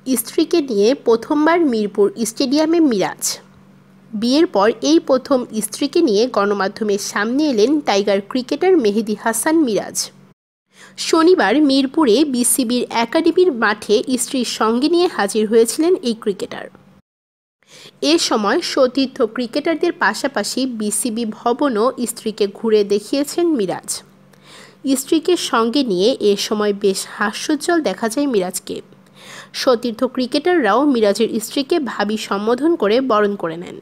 স্ত্রীকে নিয়ে প্রথমবার মিরপুর স্টেডিয়ামে মিরাজ। বিয়ের পর এই প্রথম স্ত্রীকে নিয়ে গণমাধ্যমের সামনে এলেন টাইগার ক্রিকেটার মেহেদী হাসান মিরাজ। শনিবার মিরপুরে বিসিবির একাডেমির মাঠে স্ত্রীর সঙ্গে নিয়ে হাজির হয়েছিলেন এই ক্রিকেটার। এ সময় সতীর্থ ক্রিকেটারদের পাশাপাশি বিসিবি ভবনও স্ত্রীকে ঘুরে দেখিয়েছেন মিরাজ। স্ত্রীকে সঙ্গে নিয়ে এ সময় বেশ হাস্যোজ্জ্বল দেখা যায় মিরাজকে। সতীর্থ ক্রিকেটাররাও মিরাজের স্ত্রীকে ভাবি সম্বোধন করে বরণ করে নেন।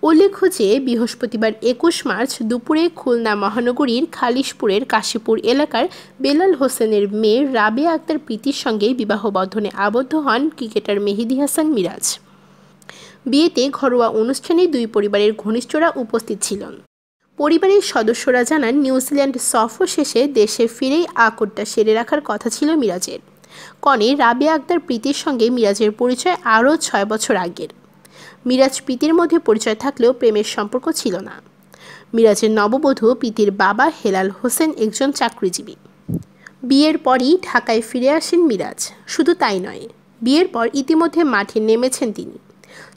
উল্লেখ্য যে বৃহস্পতিবার ২১ মার্চ দুপুরে খুলনা মহানগরীর খালিশপুরের কাশীপুর এলাকার বেলাল হোসেনের মেয়ে রাবেয়া আক্তার প্রীতির সঙ্গে বিবাহ বন্ধনে আবদ্ধ হন ক্রিকেটার মেহেদী হাসান মিরাজ। বিয়েতে ঘরোয়া অনুষ্ঠানে দুই পরিবারের ঘনিষ্ঠরা উপস্থিত ছিলেন। পরিবারের সদস্যরা জানান, নিউজিল্যান্ড সফর শেষে দেশে ফিরেই আকটটা সেরে রাখার কথা ছিল মিরাজের। কনে রাবেয়া আক্তার প্রীতির সঙ্গে মিরাজের পরিচয় আরও ৬ বছর আগের। মিরাজ প্রীতির মধ্যে পরিচয় থাকলেও প্রেমের সম্পর্ক ছিল না। মিরাজের নববধূ প্রীতির বাবা হেলাল হোসেন একজন চাকরিজীবী। বিয়ের পরই ঢাকায় ফিরে আসেন মিরাজ। শুধু তাই নয়, বিয়ের পর ইতিমধ্যে মাঠে নেমেছেন তিনি।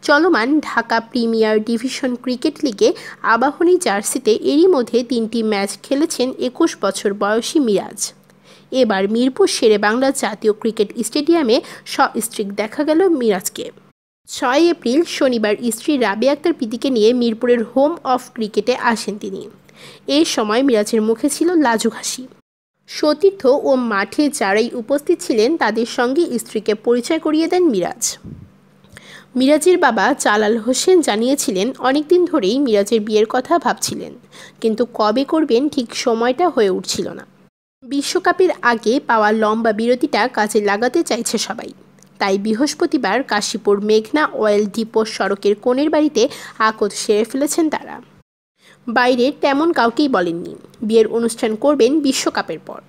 চলমান ঢাকা প্রিমিয়ার ডিভিশন ক্রিকেট লিগে আবাহনী জার্সিতে এরই মধ্যে ৩টি ম্যাচ খেলেছেন ২১ বছর বয়সী মিরাজ। এবার মিরপুর শেরেবাংলা জাতীয় ক্রিকেট স্টেডিয়ামে সস্ত্রীক দেখা গেল মিরাজকে। ৬ এপ্রিল শনিবার স্ত্রী রাবেয়া আক্তার প্রীতিকে নিয়ে মিরপুরের হোম অফ ক্রিকেটে আসেন তিনি। এই সময় মিরাজের মুখে ছিল লাজুক হাসি। সতীর্থ ও মাঠে যারাই উপস্থিত ছিলেন তাদের সঙ্গে স্ত্রীকে পরিচয় করিয়ে দেন মিরাজ। মিরাজের বাবা জালাল হোসেন জানিয়েছিলেন, অনেকদিন ধরেই মিরাজের বিয়ের কথা ভাবছিলেন, কিন্তু কবে করবেন ঠিক সময়টা হয়ে উঠছিল না। বিশ্বকাপের আগে পাওয়া লম্বা বিরতিটা কাজে লাগাতে চাইছে সবাই। তাই বৃহস্পতিবার কাশীপুর মেঘনা অয়েল ডিপো সড়কের কোণের বাড়িতে আকট সেরে ফেলেছেন তারা। বাইরে তেমন কাউকেই বলেননি, বিয়ের অনুষ্ঠান করবেন বিশ্বকাপের পর।